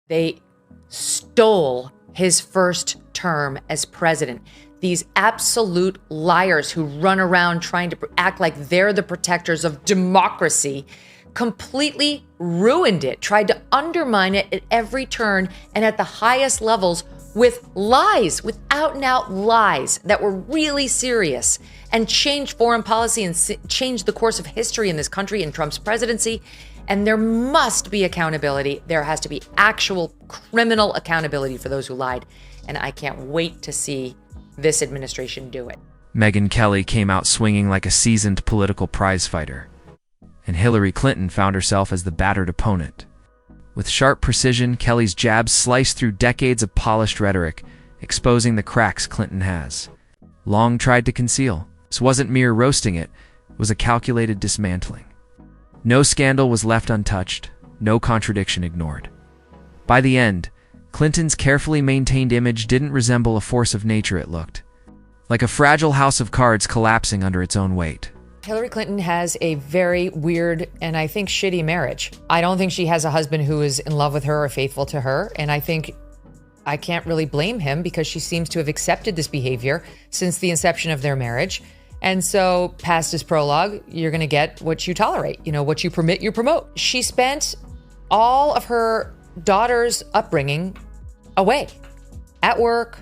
They stole his first term as president. These absolute liars who run around trying to act like they're the protectors of democracy completely ruined it, tried to undermine it at every turn and at the highest levels with lies, with out and out lies that were really serious, and changed foreign policy and changed the course of history in this country in Trump's presidency. And there must be accountability. There has to be actual criminal accountability for those who lied. And I can't wait to see this administration do it. Megyn Kelly came out swinging like a seasoned political prizefighter, and Hillary Clinton found herself as the battered opponent. With sharp precision, Kelly's jabs sliced through decades of polished rhetoric, exposing the cracks Clinton has long tried to conceal. This wasn't mere roasting it was a calculated dismantling. No scandal was left untouched, no contradiction ignored. By the end, Clinton's carefully maintained image didn't resemble a force of nature. It looked like a fragile house of cards collapsing under its own weight. Hillary Clinton has a very weird and I think shitty marriage. I don't think she has a husband who is in love with her or faithful to her. And I think I can't really blame him because she seems to have accepted this behavior since the inception of their marriage. And so past his prologue, you're going to get what you tolerate. You know, what you permit, you promote. She spent all of her daughter's upbringing away, at work,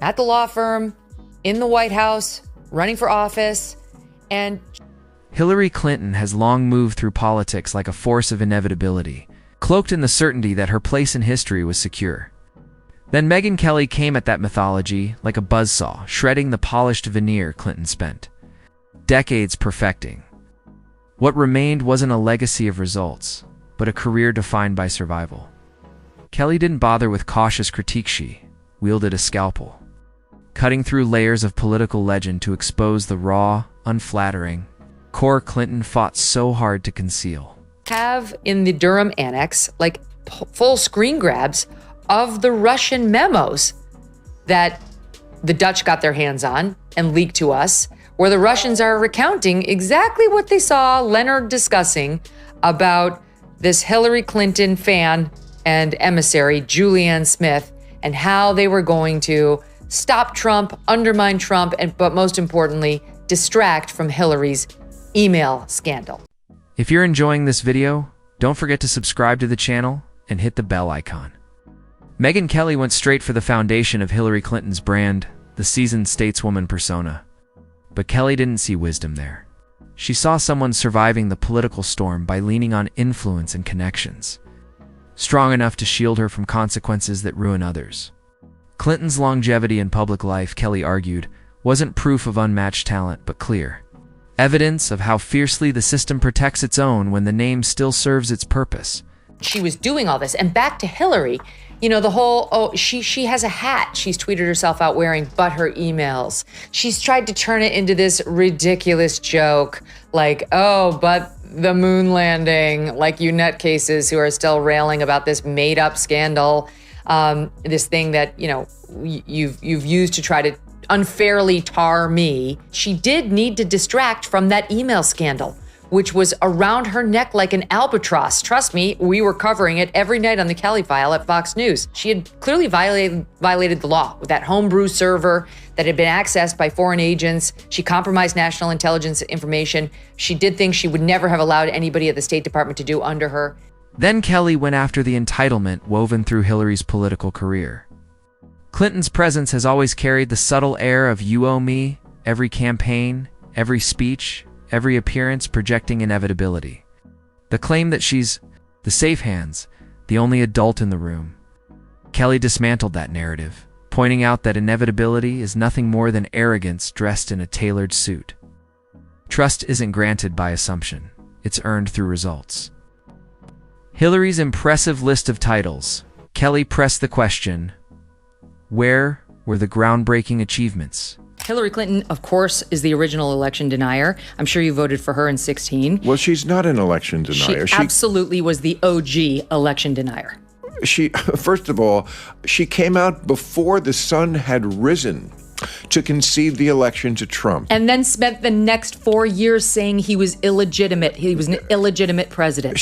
at the law firm, in the White House, running for office. And Hillary Clinton has long moved through politics like a force of inevitability, cloaked in the certainty that her place in history was secure. Then Megyn Kelly came at that mythology like a buzzsaw, shredding the polished veneer Clinton spent decades perfecting. What remained wasn't a legacy of results, but a career defined by survival. Kelly didn't bother with cautious critique. She wielded a scalpel, cutting through layers of political legend to expose the raw, unflattering core Clinton fought so hard to conceal. Have in the Durham Annex, like full screen grabs of the Russian memos that the Dutch got their hands on and leaked to us, where the Russians are recounting exactly what they saw Leonard discussing about this Hillary Clinton fan and emissary, Julianne Smith, and how they were going to stop Trump, undermine Trump, but most importantly, distract from Hillary's email scandal. If you're enjoying this video, don't forget to subscribe to the channel and hit the bell icon. Megyn Kelly went straight for the foundation of Hillary Clinton's brand, the seasoned stateswoman persona. But Kelly didn't see wisdom there. She saw someone surviving the political storm by leaning on influence and connections, strong enough to shield her from consequences that ruin others. Clinton's longevity in public life, Kelly argued, wasn't proof of unmatched talent, but clear evidence of how fiercely the system protects its own when the name still serves its purpose. She was doing all this. And back to Hillary, you know, the whole, she has a hat she's tweeted herself out wearing, but her emails. She's tried to turn it into this ridiculous joke, like, oh, but the moon landing, like you nutcases who are still railing about this made up scandal, this thing that, you know, you've used to try to unfairly tar me. She did need to distract from that email scandal, which was around her neck like an albatross. Trust me, we were covering it every night on the Kelly File at Fox News. She had clearly violated the law with that homebrew server that had been accessed by foreign agents. She compromised national intelligence information. She did things she would never have allowed anybody at the State Department to do under her. Then Kelly went after the entitlement woven through Hillary's political career. Clinton's presence has always carried the subtle air of you owe me, every campaign, every speech, every appearance projecting inevitability. The claim that she's the safe hands, the only adult in the room. Kelly dismantled that narrative, pointing out that inevitability is nothing more than arrogance dressed in a tailored suit. Trust isn't granted by assumption, it's earned through results. Hillary's impressive list of titles. Kelly pressed the question, where were the groundbreaking achievements? Hillary Clinton, of course, is the original election denier. I'm sure you voted for her in 2016. Well, she's not an election denier. She absolutely was the OG election denier. First of all, she came out before the sun had risen to concede the election to Trump. And then spent the next 4 years saying he was illegitimate. He was an illegitimate president.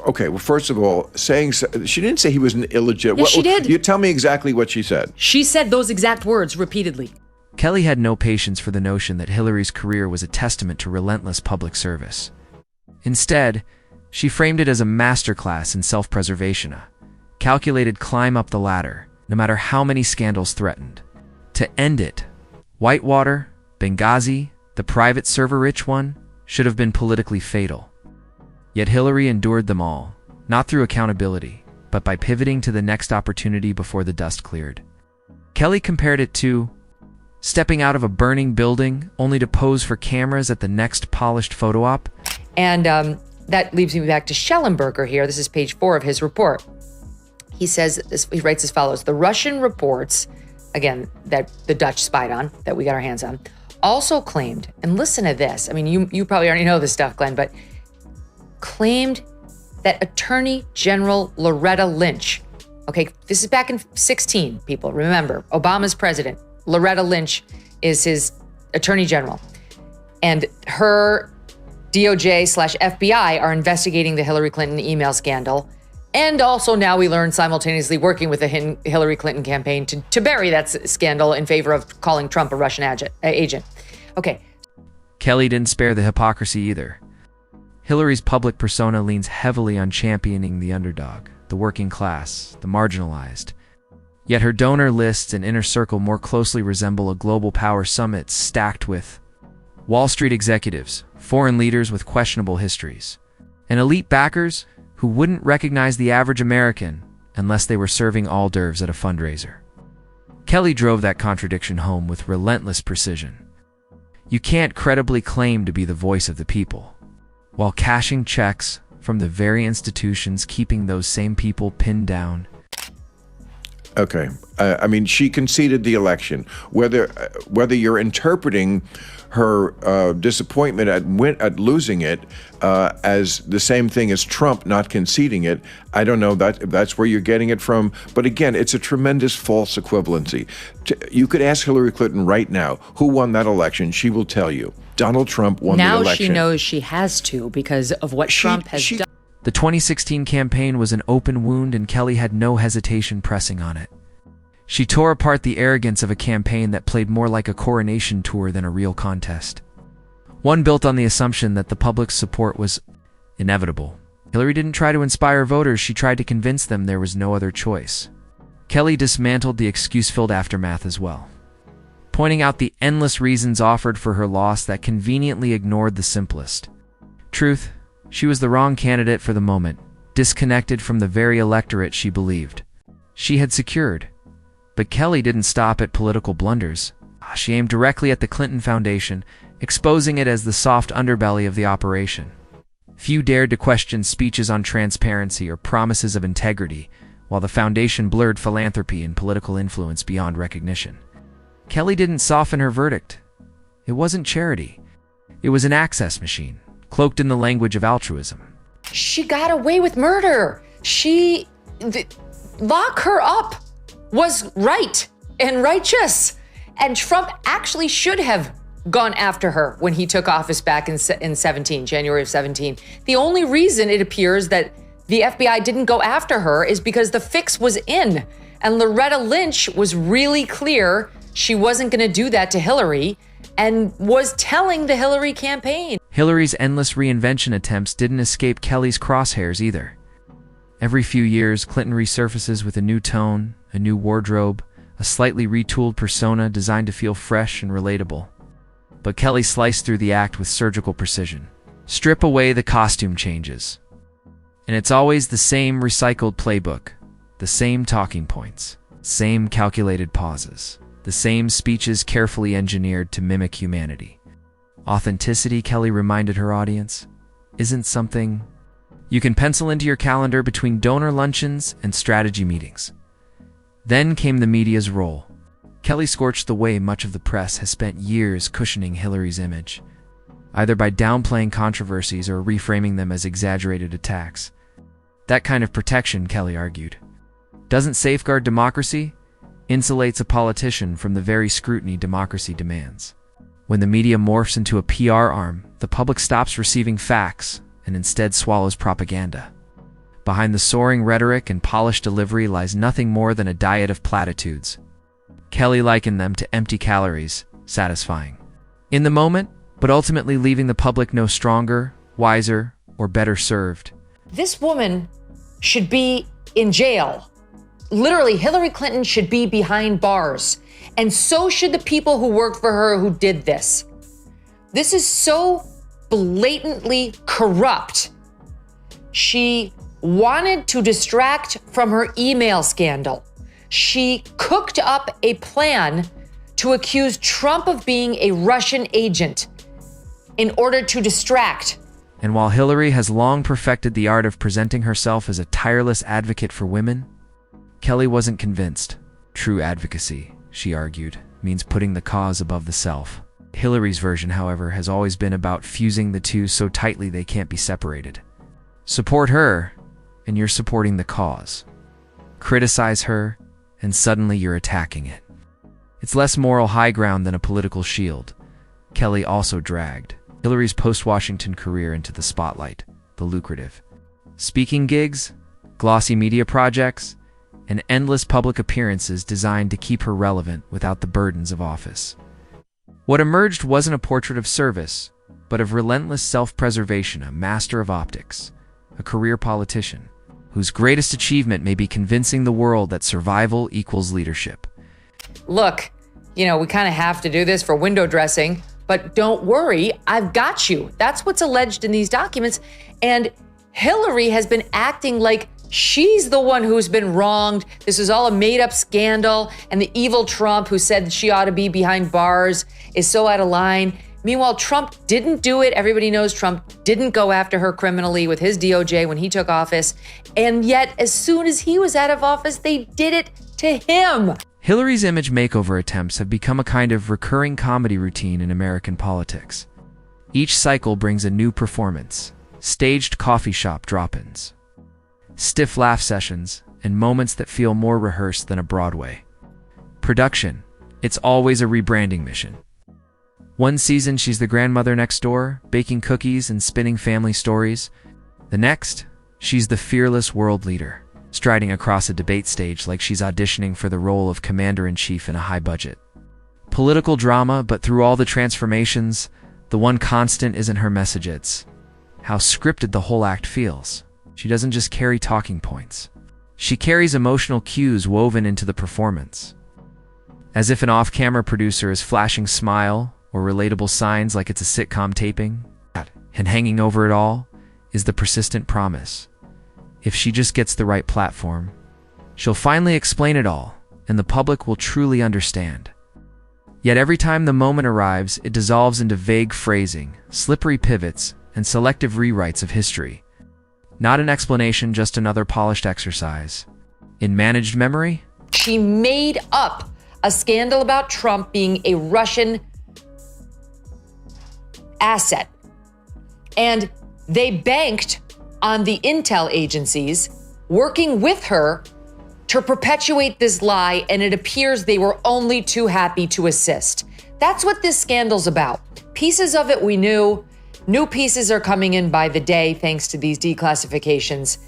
Okay, well, first of all, she didn't say he was an illegitimate. Yes, she did. You tell me exactly what she said. She said those exact words repeatedly. Kelly had no patience for the notion that Hillary's career was a testament to relentless public service. Instead, she framed it as a masterclass in self-preservation, a calculated climb up the ladder, no matter how many scandals threatened. To end it, Whitewater, Benghazi, the private server-rich one, should have been politically fatal. Yet Hillary endured them all, not through accountability, but by pivoting to the next opportunity before the dust cleared. Kelly compared it to stepping out of a burning building only to pose for cameras at the next polished photo op. And that leads me back to Schellenberger here. This is page 4 of his report. He writes as follows: the Russian reports, again, that the Dutch spied on, that we got our hands on, also claimed, and listen to this, I mean, you probably already know this stuff, Glenn, but claimed that Attorney General Loretta Lynch, okay, this is back in 2016, people, remember, Obama's president, Loretta Lynch is his Attorney General, and her DOJ/FBI are investigating the Hillary Clinton email scandal. And also now we learn simultaneously working with the Hillary Clinton campaign to bury that scandal in favor of calling Trump a Russian agent. Okay. Kelly didn't spare the hypocrisy either. Hillary's public persona leans heavily on championing the underdog, the working class, the marginalized. Yet her donor lists and inner circle more closely resemble a global power summit stacked with Wall Street executives, foreign leaders with questionable histories, and elite backers who wouldn't recognize the average American unless they were serving hors d'oeuvres at a fundraiser. Kelly drove that contradiction home with relentless precision. You can't credibly claim to be the voice of the people, while cashing checks from the very institutions keeping those same people pinned down. Okay. I mean, she conceded the election. Whether you're interpreting her disappointment at losing it as the same thing as Trump not conceding it, I don't know that's where you're getting it from. But again, it's a tremendous false equivalency. You could ask Hillary Clinton right now who won that election. She will tell you Donald Trump won the election. Now she knows she has to because of what Trump has done. The 2016 campaign was an open wound, and Kelly had no hesitation pressing on it. She tore apart the arrogance of a campaign that played more like a coronation tour than a real contest. One built on the assumption that the public's support was inevitable. Hillary didn't try to inspire voters, she tried to convince them there was no other choice. Kelly dismantled the excuse-filled aftermath as well, pointing out the endless reasons offered for her loss that conveniently ignored the simplest truth. She was the wrong candidate for the moment, disconnected from the very electorate she believed she had secured. But Kelly didn't stop at political blunders. She aimed directly at the Clinton Foundation, exposing it as the soft underbelly of the operation. Few dared to question speeches on transparency or promises of integrity, while the foundation blurred philanthropy and political influence beyond recognition. Kelly didn't soften her verdict. It wasn't charity. It was an access machine, cloaked in the language of altruism. She got away with murder. Lock her up was right and righteous. And Trump actually should have gone after her when he took office back in 17, January of 17. The only reason it appears that the FBI didn't go after her is because the fix was in. And Loretta Lynch was really clear she wasn't going to do that to Hillary and was telling the Hillary campaign. Hillary's endless reinvention attempts didn't escape Kelly's crosshairs either. Every few years, Clinton resurfaces with a new tone, a new wardrobe, a slightly retooled persona designed to feel fresh and relatable. But Kelly sliced through the act with surgical precision. Strip away the costume changes, and it's always the same recycled playbook, the same talking points, same calculated pauses, the same speeches carefully engineered to mimic humanity. Authenticity, Kelly reminded her audience, isn't something you can pencil into your calendar between donor luncheons and strategy meetings. Then came the media's role. Kelly scorched the way much of the press has spent years cushioning Hillary's image, either by downplaying controversies or reframing them as exaggerated attacks. That kind of protection, Kelly argued, doesn't safeguard democracy, insulates a politician from the very scrutiny democracy demands. When the media morphs into a PR arm, the public stops receiving facts and instead swallows propaganda. Behind the soaring rhetoric and polished delivery lies nothing more than a diet of platitudes. Kelly likened them to empty calories, satisfying in the moment, but ultimately leaving the public no stronger, wiser, or better served. This woman should be in jail. Literally, Hillary Clinton should be behind bars. And so should the people who worked for her who did this. This is so blatantly corrupt. She wanted to distract from her email scandal. She cooked up a plan to accuse Trump of being a Russian agent in order to distract. And while Hillary has long perfected the art of presenting herself as a tireless advocate for women, Kelly wasn't convinced. True advocacy, she argued, means putting the cause above the self. Hillary's version, however, has always been about fusing the two so tightly they can't be separated. Support her, and you're supporting the cause. Criticize her, and suddenly you're attacking it. It's less moral high ground than a political shield. Kelly also dragged Hillary's post-Washington career into the spotlight, the lucrative speaking gigs, glossy media projects, and endless public appearances designed to keep her relevant without the burdens of office. What emerged wasn't a portrait of service, but of relentless self-preservation, a master of optics, a career politician, whose greatest achievement may be convincing the world that survival equals leadership. Look, we kind of have to do this for window dressing, but don't worry, I've got you. That's what's alleged in these documents. And Hillary has been acting like she's the one who's been wronged. This is all a made-up scandal, and the evil Trump who said she ought to be behind bars is so out of line. Meanwhile, Trump didn't do it. Everybody knows Trump didn't go after her criminally with his DOJ when he took office. And yet, as soon as he was out of office, they did it to him. Hillary's image makeover attempts have become a kind of recurring comedy routine in American politics. Each cycle brings a new performance, staged coffee shop drop-ins, stiff laugh sessions, and moments that feel more rehearsed than a Broadway production. It's always a rebranding mission. One season, she's the grandmother next door, baking cookies and spinning family stories. The next, she's the fearless world leader, striding across a debate stage like she's auditioning for the role of commander-in-chief in a high-budget political drama. But through all the transformations, the one constant isn't her message, it's how scripted the whole act feels. She doesn't just carry talking points. She carries emotional cues woven into the performance. As if an off-camera producer is flashing smile or relatable signs like it's a sitcom taping. And hanging over it all is the persistent promise. If she just gets the right platform, she'll finally explain it all, and the public will truly understand. Yet every time the moment arrives, it dissolves into vague phrasing, slippery pivots, and selective rewrites of history. Not an explanation, just another polished exercise in managed memory. She made up a scandal about Trump being a Russian asset. And they banked on the intel agencies working with her to perpetuate this lie, and it appears they were only too happy to assist. That's what this scandal's about. Pieces of it we knew. New pieces are coming in by the day thanks to these declassifications.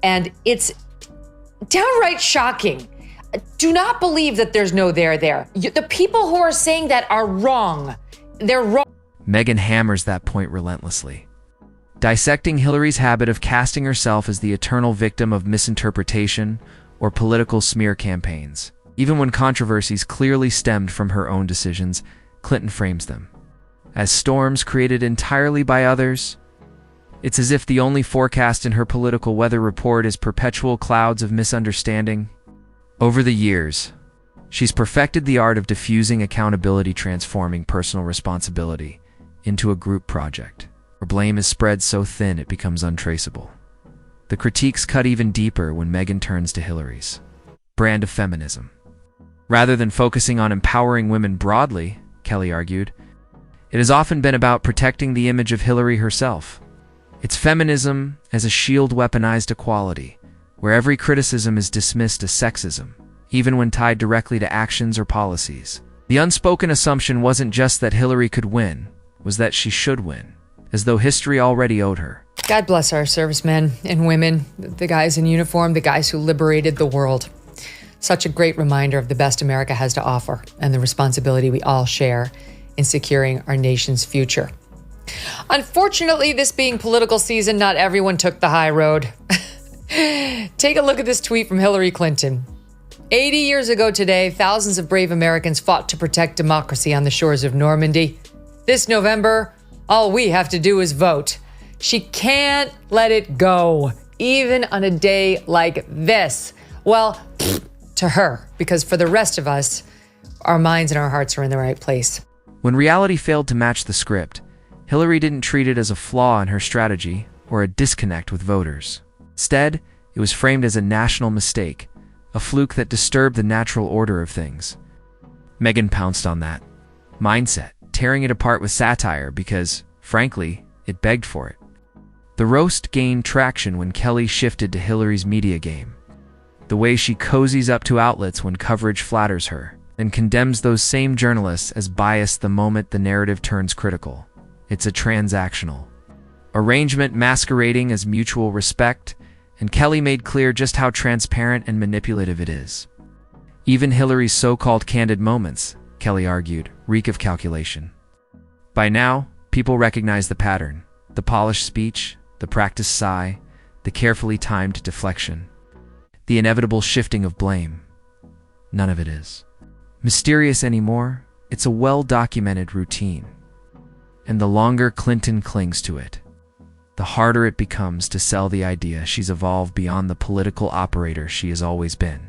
And it's downright shocking. Do not believe that there's no there there. The people who are saying that are wrong. They're wrong. Megyn hammers that point relentlessly, dissecting Hillary's habit of casting herself as the eternal victim of misinterpretation or political smear campaigns. Even when controversies clearly stemmed from her own decisions, Clinton frames them as storms created entirely by others. It's as if the only forecast in her political weather report is perpetual clouds of misunderstanding. Over the years, she's perfected the art of diffusing accountability, transforming personal responsibility into a group project, where blame is spread so thin it becomes untraceable. The critiques cut even deeper when Megyn turns to Hillary's brand of feminism. Rather than focusing on empowering women broadly, Kelly argued, it has often been about protecting the image of Hillary herself. It's feminism as a shield, weaponized equality, where every criticism is dismissed as sexism, even when tied directly to actions or policies. The unspoken assumption wasn't just that Hillary could win, was that she should win, as though history already owed her God bless our servicemen and women, the guys in uniform, the guys who liberated the world. Such a great reminder of the best America has to offer and the responsibility we all share in securing our nation's future. Unfortunately, this being political season, not everyone took the high road. Take a look at this tweet from Hillary Clinton. 80 years ago today, thousands of brave Americans fought to protect democracy on the shores of Normandy. This November, all we have to do is vote. She can't let it go, even on a day like this. Well, to her, because for the rest of us, our minds and our hearts are in the right place. When reality failed to match the script, Hillary didn't treat it as a flaw in her strategy or a disconnect with voters. Instead, it was framed as a national mistake, a fluke that disturbed the natural order of things. Megyn pounced on that mindset, tearing it apart with satire because, frankly, it begged for it. The roast gained traction when Kelly shifted to Hillary's media game. The way she cozies up to outlets when coverage flatters her, and condemns those same journalists as biased the moment the narrative turns critical. It's a transactional arrangement masquerading as mutual respect, and Kelly made clear just how transparent and manipulative it is. Even Hillary's so-called candid moments, Kelly argued, reek of calculation. By now, people recognize the pattern: the polished speech, the practiced sigh, the carefully timed deflection, the inevitable shifting of blame. None of it is mysterious anymore. It's a well-documented routine. And the longer Clinton clings to it, the harder it becomes to sell the idea she's evolved beyond the political operator she has always been.